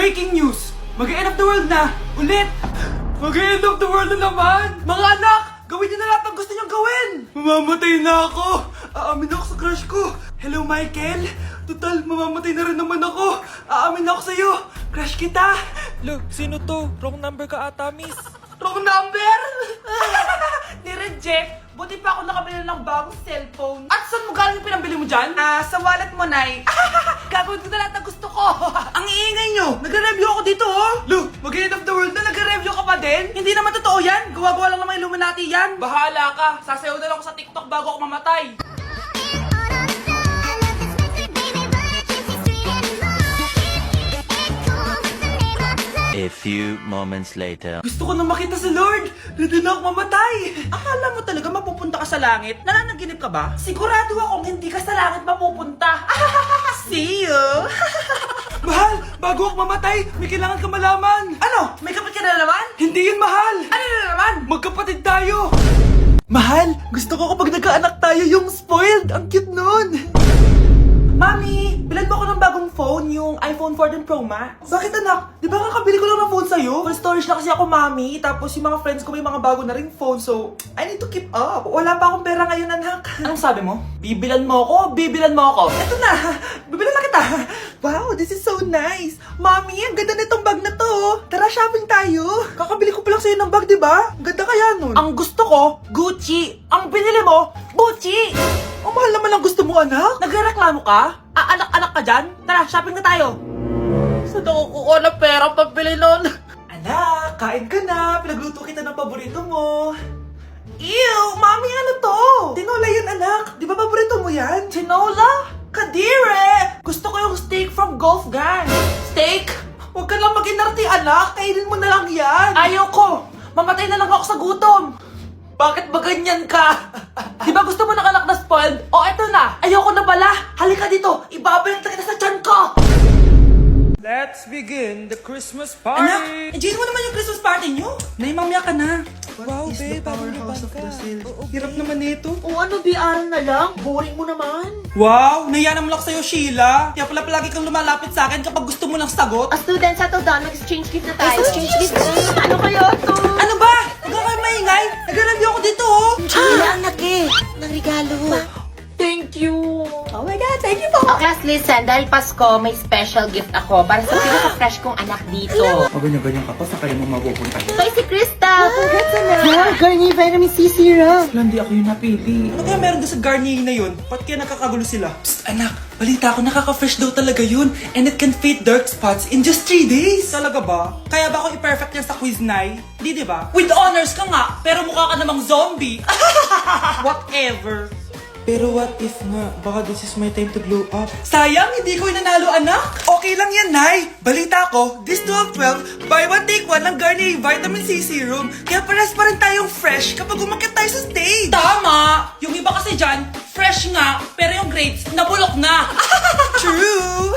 Breaking news! Mag-end of the world na! Ulit! Mag-end of the world na naman! Mga anak! Gawin niyo na lahat ng gusto niyong gawin! Mamamatay na ako! Aamin ako sa crush ko! Hello, Michael! Total, mamamatay na rin naman ako! Aamin ako sa'yo! Crush kita! Look, sino to? Wrong number ka ata, miss. Wrong number! Ni-reject! Buti pa ako nakabili ng bagong cellphone. At saan mo galing yung pinambili mo dyan? Sa wallet mo, Nay. Gagawin ko na lahat ng gusto ko. Ang iingay nyo! Nagre-review ako dito, oh! Lu, mag-end of the world na, nagre-review ka pa din? Hindi naman totoo yan. Gawa-gawa lang naman Illuminati yan. Bahala ka. Sasayaw na lang ako sa TikTok bago ako mamatay. A few moments later. Gusto ko na makita si Lord! Ready na ako mamatay! Akala mo talaga mapupunta ka sa langit? Nananaginip ka ba? Sigurado akong hindi ka sa langit mapupunta! See you! Mahal! Bago ako mamatay, may kailangan ka malaman! Ano? May kapatid ka na naman? Hindi yun, Mahal! Ano na naman? Magkapatid tayo! Mahal! Gusto ko kapag nagkaanak tayo yung spoiled! Ang cute nun! Mami, bilan mo ako ng bagong phone, yung iPhone 14 Pro Max. Bakit anak? Di ba kakabili ko lang ng phone sa'yo? Full storage na kasi ako, Mami. Tapos yung mga friends ko may mga bago na ring phone, so I need to keep up. Wala pa akong pera ngayon, anak. Anong sabi mo? Bibilan mo ako? Bibilan mo ako? Eto na, bibilan na kita. Wow, this is so nice. Mami, ang ganda nitong bag na to. Tara, shopping tayo. Kakabili ko pa lang sa'yo ng bag, di ba? Ang ganda kaya nun. Ang gusto ko, Gucci. Ang binili mo, Gucci. Ang mahal naman ang gusto mo, anak. Nagrereklamo ka? Anak-anak ka dyan? Tara, shopping na tayo. Saan ako kukuha ng pera pambili nun? Anak, kain ka na. Pinagluto kita ng paborito mo. Ew, mami, ano to? Tinola yun, anak. Di ba paborito mo yan? Tinola? Kadire! Gusto ko yung steak from Gulf Gang. Steak? Huwag ka lang mag-inarti, anak. Kainin mo na lang yan. Ayoko. Mamatay na lang ako sa gutom. Bakit ba ganyan ka? Di ba gusto mo ng anak na spoiled? O eto na, ayoko na pala. Halika dito, ibabalik na kita sa tiyan ko. Let's begin the Christmas party! Anak, enjoy mo naman yung Christmas party nyo. Naimamya ka na. Wow, babe, parang powerhouse of ka. Brazil. Oo, Hirap naman nito. O ano, BR na lang? Boring mo naman. Wow, naiya naman ako sa'yo, Sheila. Kaya pala palagi kang lumalapit sa akin kapag gusto mo ng sagot. Student, settle down. Mag-exchange gift na tayo. Exchange gift? Ano kaya to? Ano ba? Huwag ka kayo maingay. Nag-review ako dito, oh. Anak eh. Ng regalo. Thank you. Oh my God, thank you po. Oh, class, listen. Dahil Pasko, may special gift ako para sa pinaka-fresh kong anak dito. O ganyan-ganyan ka pa, saan kaya mo mapupunta? Ito ay si Krista. Congrats na. Yeah, Garnier Vitamin C Serum. Hindi ako yung napili. Ano kaya meron doon sa Garnier na yun? Ba't kaya nakakagulo sila? Psst, anak! Balita ko, nakaka-fresh daw talaga yun. And it can fade dark spots in just 3 days. Talaga ba? Kaya ba ako i-perfect yan sa quiz, Nay? Di ba? With honors ka nga, pero mukha ka namang zombie. Whatever. Pero what if nga, baka this is my time to glow up? Sayang, hindi ko inanalo, anak. Okay lang yan, Nay. Balita ko, this 12-12, buy one take one ng Garnier Vitamin C Serum. Kaya pares pa rin tayong fresh kapag umakyat tayo sa stage. Tama! Yung iba kasi dyan, fresh nga, pero yung grades, nabulok na. True!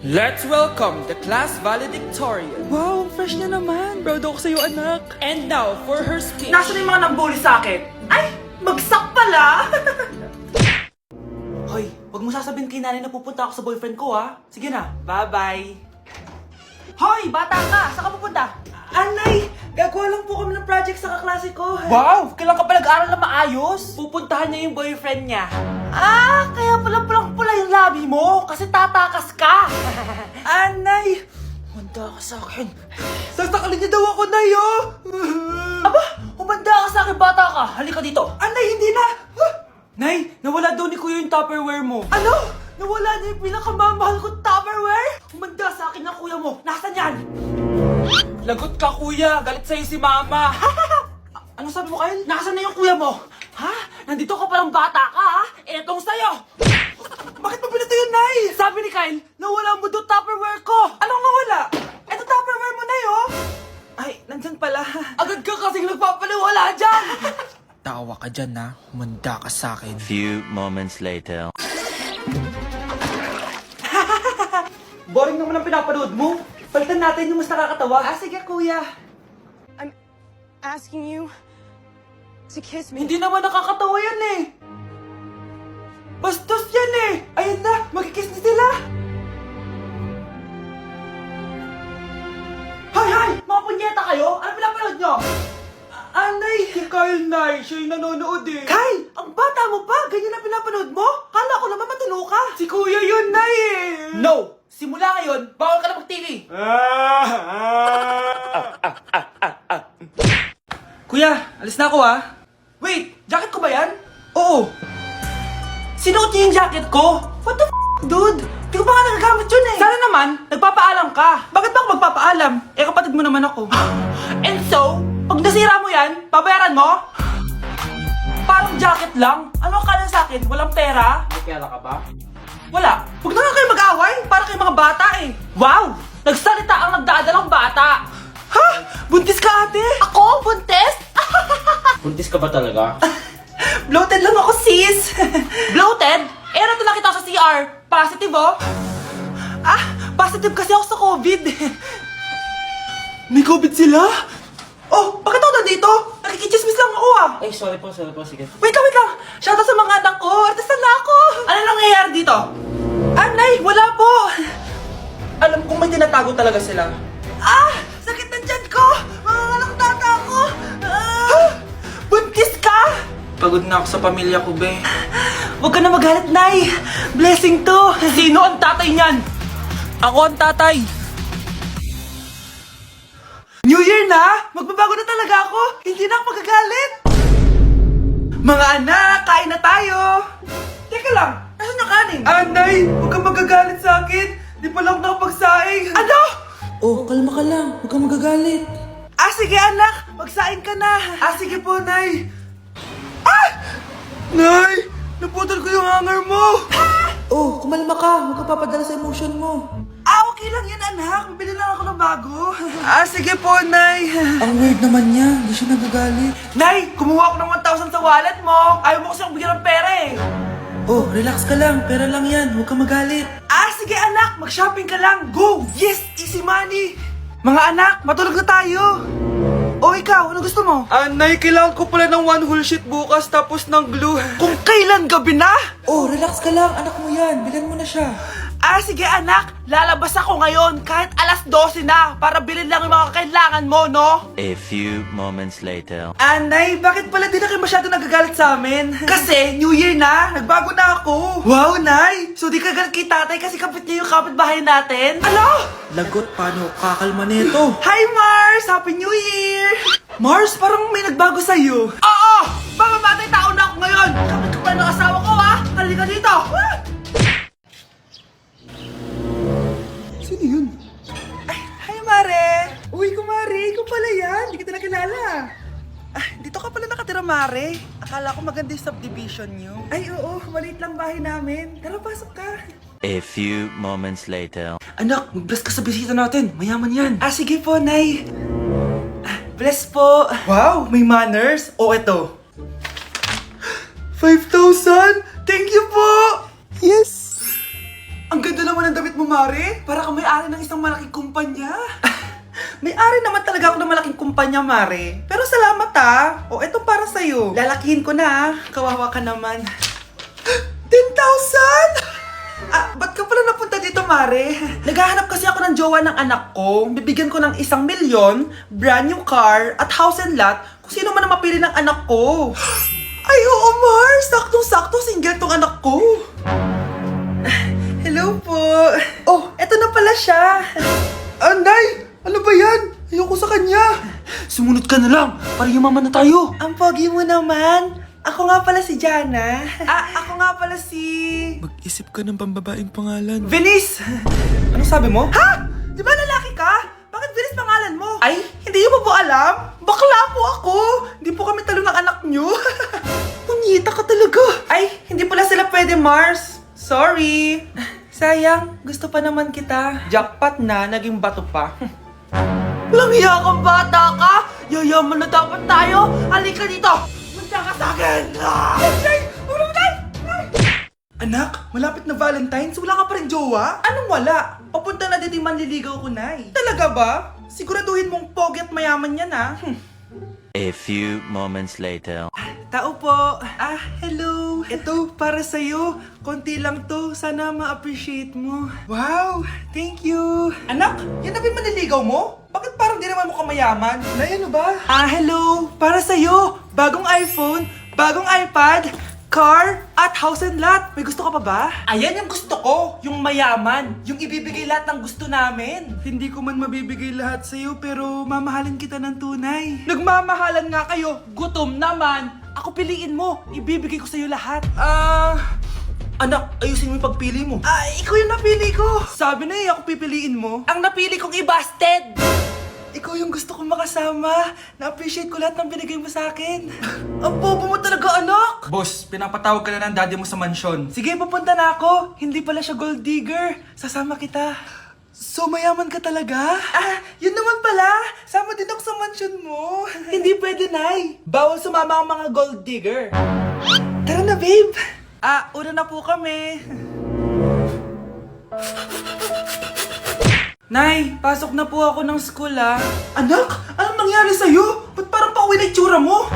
Let's welcome the class valedictorian. Wow, fresh na naman. Proud ako sa'yo, anak. And now, for her speech. Nasaan yung mga nag-bully sa akin? Ay, bagsak pala! Hoy, wag mo sasabihin kay nanay na pupunta ako sa boyfriend ko, ha? Sige na, bye-bye. Hoy, bata ka! Saan ka pupunta? Anay, gagawa lang po kami ng project sa kaklase ko. Wow! Kailan ka pa nag-aaral na maayos? Pupuntahan niya yung boyfriend niya. Ah, kaya pala pulang-pula yung labi mo kasi tatakas ka. Anay, humanda ka sa akin. Sasakalin niya daw ako, Nay, oh! Aba, humanda ka sa akin, bata ka. Halika dito. Anay, hindi na. Nay, nawala daw ni Kuya yung Tupperware mo. Ano? Nawala na yung pinakamamahal kong Tupperware? Humanda sa akin ng kuya mo. Nasaan yan? Lagot ka, kuya. Galit sa'yo si mama. Ano sabi mo, Kyle? Nasaan na yung kuya mo? Ha? Nandito ka palang bata ka, ha? Etong sa'yo. Bakit mo pinito yun, Nay? Sabi ni Kyle, nawala mo doon Tupperware ko. Anong nawala? Eto Tupperware mo, Nay, oh. Ay, nandyan pala. Agad ka kasing nagpapaliwala dyan. Tawa ka dyan, ha? Humanda ka sa akin. Few moments later. Boring naman ang pinapanood mo. Palitan natin yung mas nakakatawa. Ah, sige, kuya. I'm asking you to kiss me. Hindi naman nakakatawa yan eh. Bastos yan eh. Ayun na, magkikiss na sila. punyeta kayo? Ano pinapanood nyo? Anay! Si Kyle, Nay. Siya yung nanonood eh. Kyle! Ang bata mo pa! Ganyan na pinapanood mo? Kala ko naman matino ka. Si Kuya yun, Nay eh. No! Simula ngayon, bawal ka na mag-TV. Kuya, alis na ako ah. Wait, jacket ko ba yan? Oo. Sinuot niya yung jacket ko? What the dude? Di ko pa nga nagagamit yun eh. Sana naman, nagpapaalam ka. Bakit ba ako magpapaalam? Eh, kapatid mo naman ako. And so, pag nasira mo yan, babayaran mo? Parang jacket lang. Ano ang kala sa akin? Walang pera? May pera ka ba? Wala. Huwag na nga kayo mag-away. Para kayo mga bata eh. Wow! Nagsalita ang nagdadalang bata. Ha? Buntis ka ate? Ako? Buntis? Buntis ka ba talaga? Bloated lang ako sis. Bloated? Eh, nato nakita ko sa CR. Positive oh. Positive kasi ako sa COVID. May COVID sila? Oh, bakit ako nandito? Nakikichismis lang ako ah. Ay, sorry po, sige. Wait lang. Shoutout sa mga anak ko. Artista na ako. Ano nangyayari dito? Nay, wala po. Alam kong may tinatago talaga sila. Sakit ng tiyan ko. Mga tata ako. Buntis ka? Pagod na ako sa pamilya ko, be. Huwag ka na magalit, Nay. Blessing to. Sino ang tatay niyan? Ako ang tatay. New Year na! Magbabago na talaga ako! Hindi na ako magagalit! Mga anak, kain na tayo! Teka lang, nasan yung kanin? Nay! Huwag kang magagalit sa akin! Di pa lang nakapagsaing! Ano? Oh, kalma ka lang. Huwag kang magagalit. Sige anak! Magsaing ka na! Sige po, Nay! Nay! Naputol ko yung hanger mo! Oh, kumalma ka. Huwag ka papadala sa emotion mo. Okay lang yan, anak. Bibili lang ako ng bago. Sige po, Nay. Ang weird naman niya. Hindi siya nagagalit. Nay, kumuha ako ng 1,000 sa wallet mo. Ayaw mo kasi akong bigyan ng pera eh. Oh, relax ka lang. Pera lang yan. Huwag ka magalit. Sige anak, mag-shopping ka lang. Go! Yes, easy money. Mga anak, matulog na tayo. Ikaw, ano gusto mo? Nay, kailangan ko pala ng one whole sheet bukas tapos ng glue. Kung kailan gabi na? Oh, relax ka lang. Anak mo yan. Bilan mo na siya. Sige anak, lalabas ako ngayon kahit alas 12 na para bilhin lang yung mga kailangan mo, no? A few moments later. Nay, bakit pala di na kayo masyado nagagalit sa amin? Kasi, New Year na, nagbago na ako. Wow, Nay! So di ka galit kay tatay kasi kapit niya yung kapitbahay natin? Ano? Lagot, paano kakalma nito? Hi, Mars! Happy New Year! Mars, parang may nagbago sa'yo. Oo! Mamamatay tao na ako ngayon! Kapit ko pa ng asawa ko, ha? Halika dito! Sino yun? Hi, Mare! Uy, kumare! Ikaw pala yan! Hindi kita nakilala. Dito ka pala nakatira, Mare. Akala ko maganda yung subdivision nyo. Ay, oo. Maliit lang bahay namin. Tara, pasok ka. A few moments later. Anak, mag-bless ka sa bisita natin. Mayaman yan. Sige po, Nay. Bless po. Wow, may manners. Eto. 5,000! Thank you po! Yes! Ang ganda naman ng damit mo, Mare. Para kang may-ari ng isang malaking kumpanya. May-ari naman talaga ako ng malaking kumpanya, Mare. Pero salamat eto para sa'yo. Lalakihin ko na Kawawa ka naman. 10,000! Ba't ka pala napunta dito, Mare? Naghahanap kasi ako ng jowa ng anak ko. Bibigyan ko ng 1 milyon, brand new car, at house and lot kung sino man ang mapili ng anak ko. Ay, oo, Mar! Saktong-sakto, single tong anak ko. Hello po. Eto na pala siya. Nay! Ano ba yan? Ayoko sa kanya. Sumunod ka na lang, para yumaman na tayo. Ang pogi mo naman. Ako nga pala si Jana. Ako nga pala si... Mag-isip ka ng pambabaeng pangalan. Venice! Ano sabi mo? Ha? Di ba lalaki ka? Bakit Venice pangalan mo? Ay, hindi mo po alam? Bakla po ako! Hindi po kami talo ng anak nyo. Punyita ka talaga. Ay, hindi pala sila pwede, Mars. Sorry. Sayang, gusto pa naman kita. Jackpot na, naging bato pa. Walang hiya kang bata ka! Yayaman na dapat tayo! Halika dito! Punta ka sa akin! Anak, malapit na Valentine's, wala ka pa rin jowa? Anong wala? Papunta na dito yung manliligaw ko, Nay. Talaga ba? Siguraduhin mong pogi at mayaman yan, ha? A few moments later. Tao po. Hello. Ito, para sa'yo. Konti lang to. Sana ma-appreciate mo. Wow, thank you. Anak, yan na ba yung manliligaw mo? Bakit parang di naman mo ako mayaman. Nay, ano ba? Hello! Para sa'yo! Bagong iPhone, bagong iPad, car, at house and lot. May gusto ka pa ba? Ayan yung gusto ko, yung mayaman. Yung ibibigay lahat ng gusto namin. Hindi ko man mabibigay lahat sa'yo, pero mamahalin kita ng tunay. Nagmamahalan nga kayo, gutom naman. Ako piliin mo, ibibigay ko sa'yo lahat. Anak, ayusin mo yung pagpili mo. Ikaw yung napili ko. Sabi na ako pipiliin mo. Ang napili kong i-busted. Ikaw yung gusto kong makasama. Na-appreciate ko lahat ng binigay mo sa akin. Ang bobo mo talaga, anak. Boss, pinapatawag ka na ng daddy mo sa mansyon. Sige, papunta na ako. Hindi pala siya gold digger. Sasama kita. So, mayaman ka talaga? Yun naman pala. Sama din ako sa mansyon mo. Hindi pwede, Nay. Bawal sumama ang mga gold digger. Tara na, babe. Una na po kami. Nay, pasok na po ako ng school, Anak, anong nangyari sa'yo? Ba't parang pauwi na itsura mo?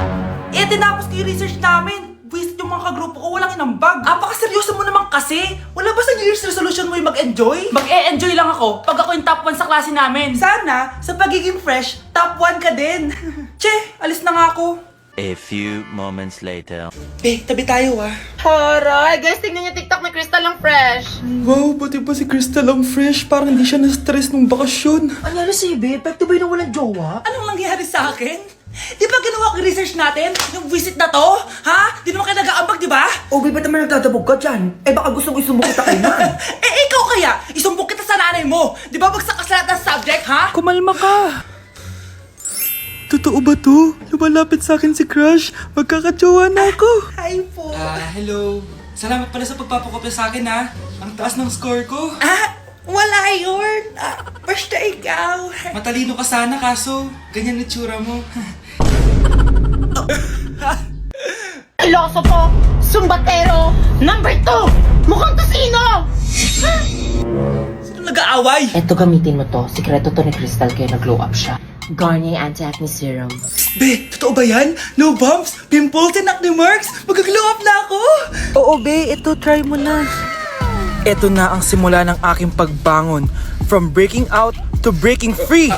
Tinapos ko yung research namin. Visit yung mga kagrupo ko, walang inambag. Seryoso mo naman kasi. Wala ba sa New Year's resolution mo yung mag-enjoy? Mag-e-enjoy lang ako pag ako yung top 1 sa klase namin. Sana, sa pagiging fresh, top 1 ka din. Che, alis na nga ako. A few moments later. Tabi tayo, Horay! Guys, tingnan niyo TikTok ni Crystal ang fresh. Wow, pati ba si Crystal ang fresh? Parang hindi siya na-stress nung bakasyon. Anyari si Ibe? Pwede ba yung walang jowa? Anong nangyari sa akin? Di ba ginawa ko yung research natin? Yung visit na to? Ha? Di naman kayo nag-aambag, di ba? Ba't naman nagdadabog ka dyan? Baka gusto mo isumbong kita kay Nan. Ikaw kaya? Isumbok kita sa nanay mo. Di ba bagsak ka sa lahat ng subject, ha? Kumalma ka. Totoo ba to? Lumalapit sa akin si Crush. Magkakajowa na ako. Hi po. Hello. Salamat pala sa pagpapakopya sa akin, ha. Ang taas ng score ko. Wala yun. Basta ikaw. Matalino ka sana, kaso ganyan yung tsura mo. Iloso Sumbatero, number 2! Mukhang kasino! Sino nag-aaway? Eto, gamitin mo to. Sikreto to ni Crystal kaya nag-glow up siya. Garnier Anti-Acne Serum. Be, totoo ba yan? No bumps, pimples, and acne marks? Mag-glow up na ako! Oo, be. Ito, try mo na. Ito na ang simula ng aking pagbangon. From breaking out to breaking free.